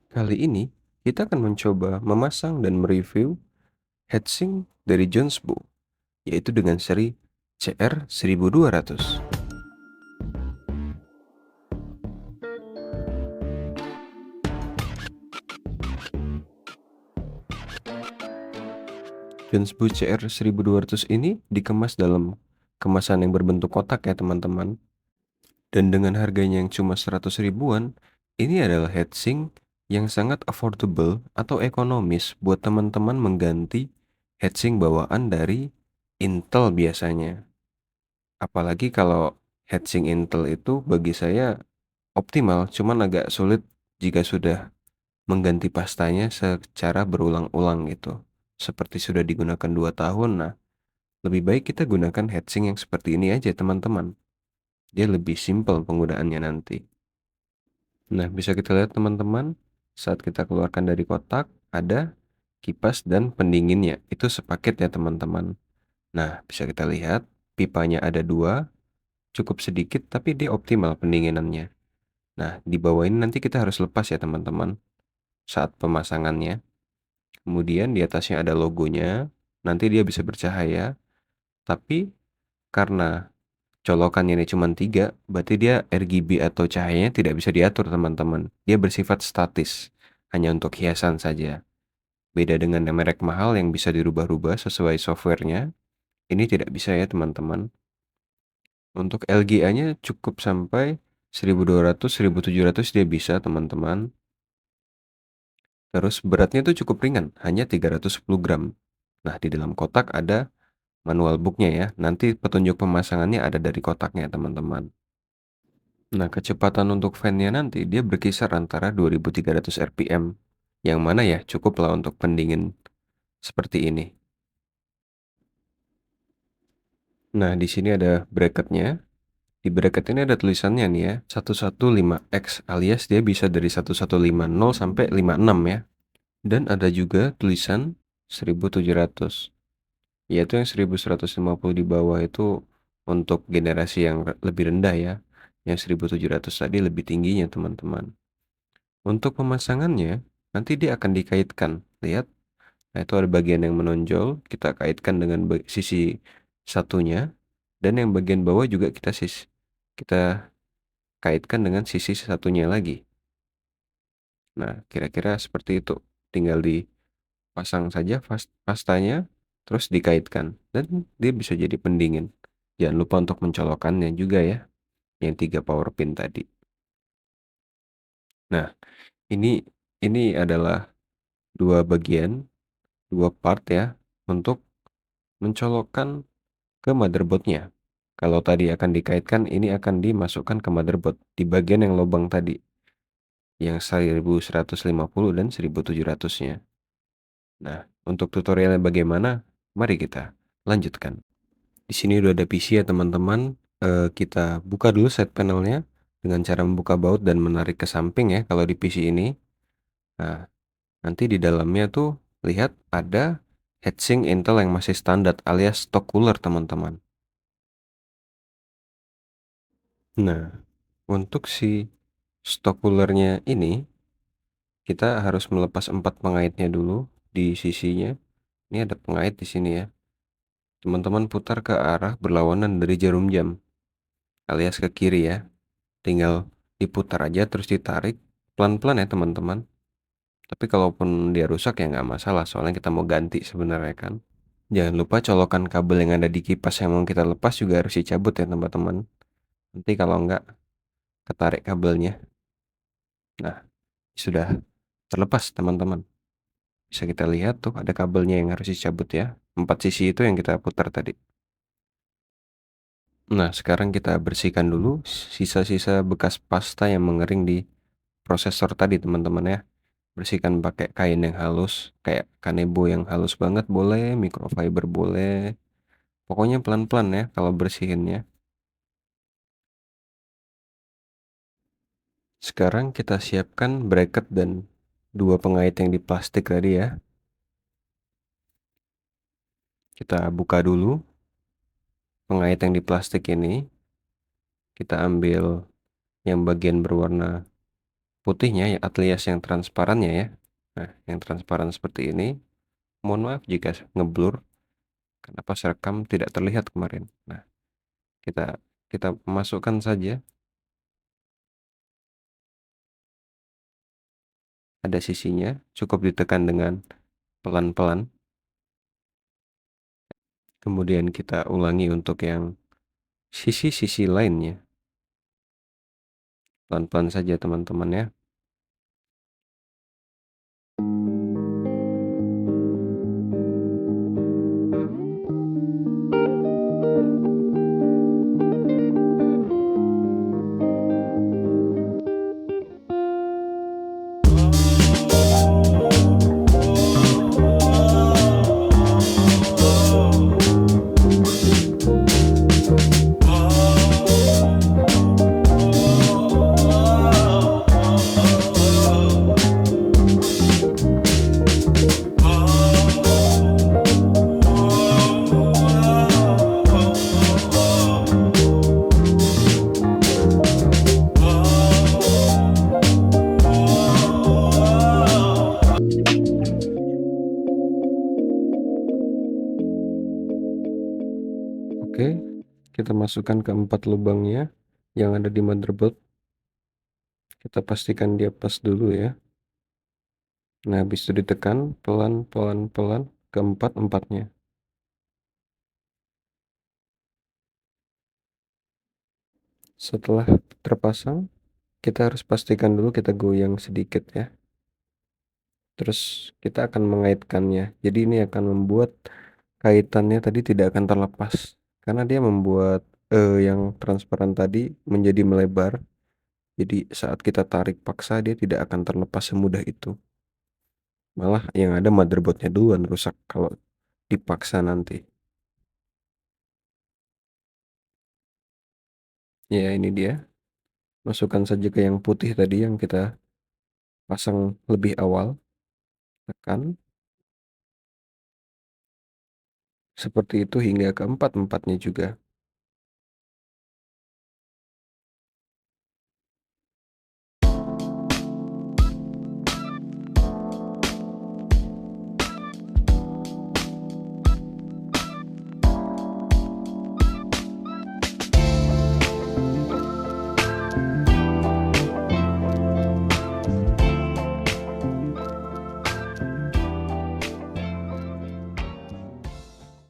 Kali ini, kita akan mencoba memasang dan mereview heatsink dari Jonesbow, yaitu dengan seri CR1200. Jonesbow CR1200 ini dikemas dalam kemasan yang berbentuk kotak ya teman-teman. Dan dengan harganya yang cuma 100 ribuan, ini adalah heatsink yang sangat affordable atau ekonomis buat teman-teman mengganti heatsink bawaan dari Intel biasanya. Apalagi kalau heatsink Intel itu bagi saya optimal, cuman agak sulit jika sudah mengganti pastanya secara berulang-ulang gitu. Seperti sudah digunakan 2 tahun, nah lebih baik kita gunakan heatsink yang seperti ini aja teman-teman. Dia lebih simpel penggunaannya nanti. Nah, bisa kita lihat teman-teman, saat kita keluarkan dari kotak, ada kipas dan pendinginnya. Itu sepaket ya teman-teman. Nah, bisa kita lihat, pipanya ada 2, cukup sedikit tapi dia optimal pendinginannya. Nah, di bawah ini nanti kita harus lepas ya teman-teman saat pemasangannya. Kemudian di atasnya ada logonya, nanti dia bisa bercahaya. Tapi karena colokannya ini cuma 3, berarti dia RGB atau cahayanya tidak bisa diatur teman-teman. Dia bersifat statis, hanya untuk hiasan saja. Beda dengan yang merek mahal yang bisa dirubah-rubah sesuai softwarenya, ini tidak bisa ya teman-teman. Untuk LGA-nya cukup sampai 1200, 1700 dia bisa teman-teman. Terus beratnya itu cukup ringan, hanya 310 gram. Nah, di dalam kotak ada manual booknya ya. Nanti petunjuk pemasangannya ada dari kotaknya teman-teman. Nah, kecepatan untuk fan-nya nanti dia berkisar antara 2300 rpm. Yang mana ya cukup lah untuk pendingin seperti ini. Nah, di sini ada bracketnya. Di bracket ini ada tulisannya nih ya, 115X alias dia bisa dari 1150 sampai 56 ya. Dan ada juga tulisan 1700. Yaitu yang 1150 di bawah itu untuk generasi yang lebih rendah ya. Yang 1700 tadi lebih tingginya teman-teman. Untuk pemasangannya, nanti dia akan dikaitkan. Lihat, nah itu ada bagian yang menonjol, kita kaitkan dengan sisi satunya. Dan yang bagian bawah juga kita kaitkan dengan sisi satunya lagi. Nah, kira-kira seperti itu. Tinggal dipasang saja pastanya, terus dikaitkan. Dan dia bisa jadi pendingin. Jangan lupa untuk mencolokkannya juga ya, yang 3 power pin tadi. Nah, ini adalah dua bagian, dua part ya, untuk mencolokkan ke motherboardnya. Kalau tadi akan dikaitkan, ini akan dimasukkan ke motherboard di bagian yang lubang tadi, yang 1150 dan 1700-nya. Nah, untuk tutorialnya bagaimana? Mari kita lanjutkan. Di sini udah ada PC ya teman-teman. Kita buka dulu side panelnya dengan cara membuka baut dan menarik ke samping ya kalau di PC ini. Nah, nanti di dalamnya tuh lihat ada heatsink Intel yang masih standar alias stock cooler teman-teman. Nah, untuk si stock coolernya ini kita harus melepas 4 pengaitnya dulu di sisinya. Ini ada pengait di sini ya. Teman-teman putar ke arah berlawanan dari jarum jam alias ke kiri ya. Tinggal diputar aja terus ditarik pelan-pelan ya teman-teman. Tapi kalaupun dia rusak ya nggak masalah, soalnya kita mau ganti sebenarnya kan. Jangan lupa colokan kabel yang ada di kipas yang mau kita lepas juga harus dicabut ya teman-teman. Nanti kalau nggak ketarik kabelnya. Nah, sudah terlepas teman-teman. Bisa kita lihat tuh ada kabelnya yang harus dicabut ya. 4 sisi itu yang kita putar tadi. Nah, sekarang kita bersihkan dulu sisa-sisa bekas pasta yang mengering di prosesor tadi teman-teman ya. Bersihkan pakai kain yang halus, kayak kanebo yang halus banget boleh, microfiber boleh. Pokoknya pelan-pelan ya kalau bersihinnya. Sekarang kita siapkan bracket dan 2 pengait yang di plastik tadi ya. Kita buka dulu pengait yang di plastik ini. Kita ambil yang bagian berwarna putihnya ya alias yang transparannya ya. Nah, yang transparan seperti ini, mohon maaf jika ngeblur karena pas rekam tidak terlihat kemarin. Nah, kita kita masukkan saja, ada sisinya, cukup ditekan dengan pelan-pelan. Kemudian kita ulangi untuk yang sisi-sisi lainnya. Pelan-pelan saja teman-teman ya. Oke, kita masukkan ke 4 lubangnya yang ada di motherboard. Kita pastikan dia pas dulu ya. Nah, habis itu ditekan pelan-pelan ke empatnya. Setelah terpasang, kita harus pastikan dulu kita goyang sedikit ya. Terus kita akan mengaitkannya. Jadi ini akan membuat kaitannya tadi tidak akan terlepas. Karena dia membuat yang transparan tadi menjadi melebar. Jadi saat kita tarik paksa dia tidak akan terlepas semudah itu. Malah yang ada motherboardnya duluan rusak kalau dipaksa nanti. Ya ini dia. Masukkan saja ke yang putih tadi yang kita pasang lebih awal. Tekan. Seperti itu hingga ke empatnya juga.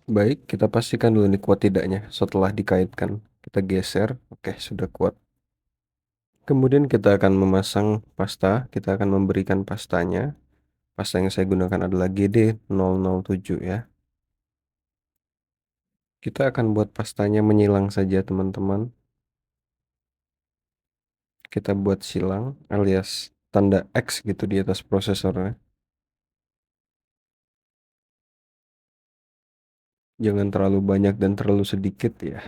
Baik, kita pastikan dulu nih kuat tidaknya. Setelah dikaitkan, kita geser. Oke, sudah kuat. Kemudian kita akan memasang pasta. Kita akan memberikan pastanya. Pasta yang saya gunakan adalah GD007 ya. Kita akan buat pastanya menyilang saja teman-teman. Kita buat silang alias tanda X gitu di atas prosesornya. Jangan terlalu banyak dan terlalu sedikit ya.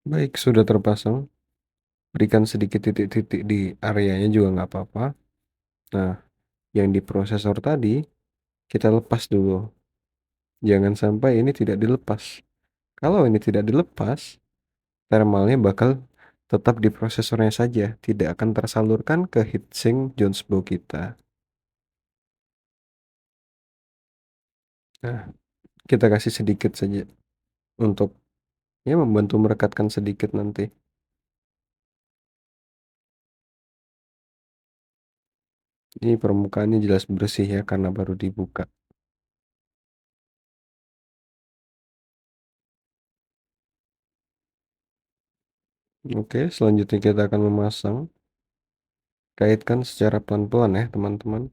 Baik, sudah terpasang. Berikan sedikit titik-titik di areanya juga nggak apa-apa. Nah, yang di prosesor tadi kita lepas dulu. Jangan sampai ini tidak dilepas. Kalau ini tidak dilepas, thermalnya bakal tetap di prosesornya saja, tidak akan tersalurkan ke heatsink Jones Bow kita. Nah, kita kasih sedikit saja untuk ya membantu merekatkan sedikit nanti. Ini permukaannya jelas bersih ya karena baru dibuka. Oke, selanjutnya kita akan memasang. Kaitkan secara pelan-pelan ya teman-teman.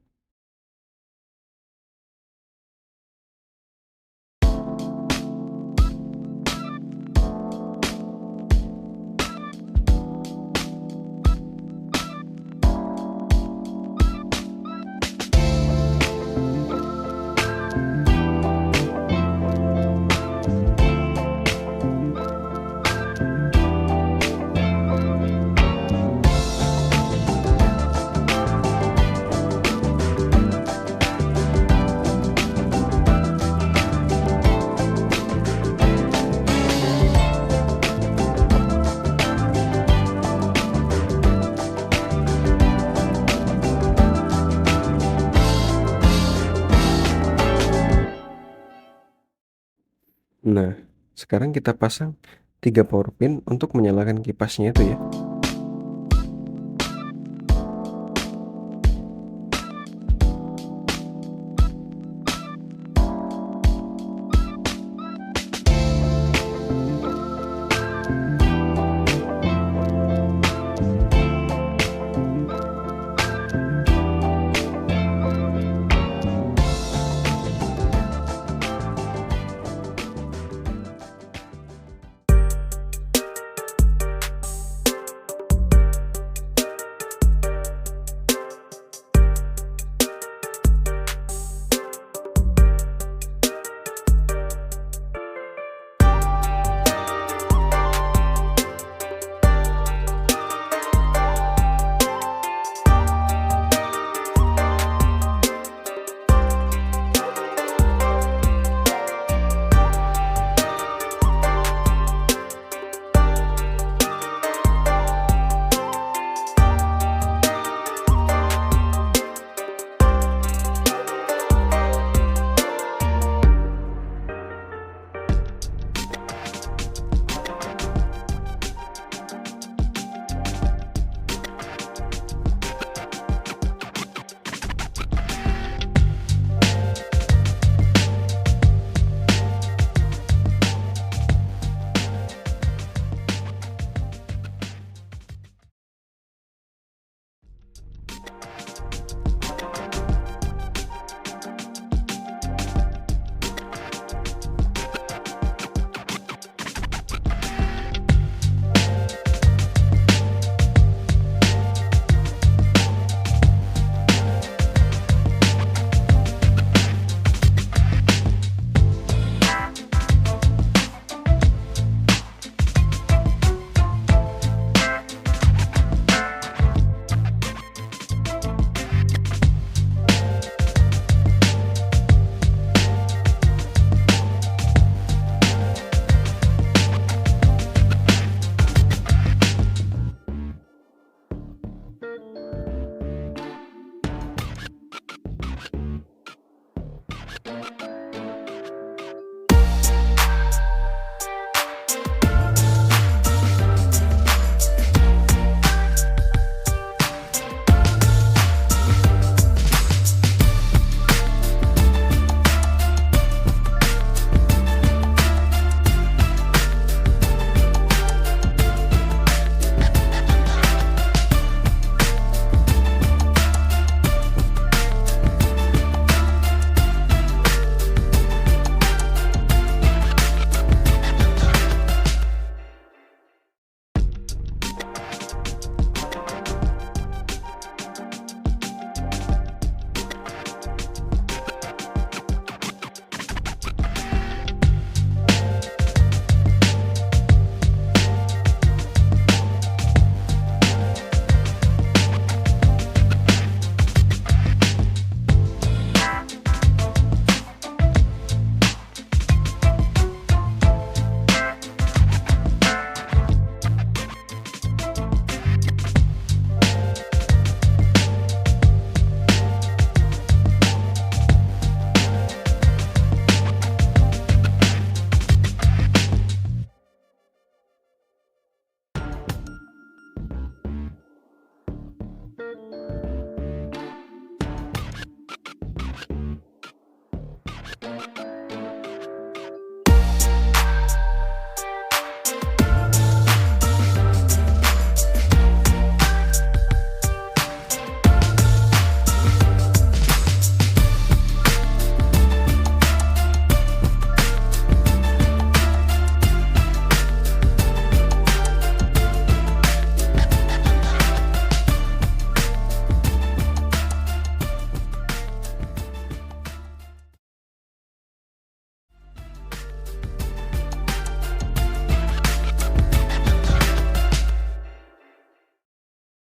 Nah, sekarang kita pasang 3 power pin untuk menyalakan kipasnya itu ya.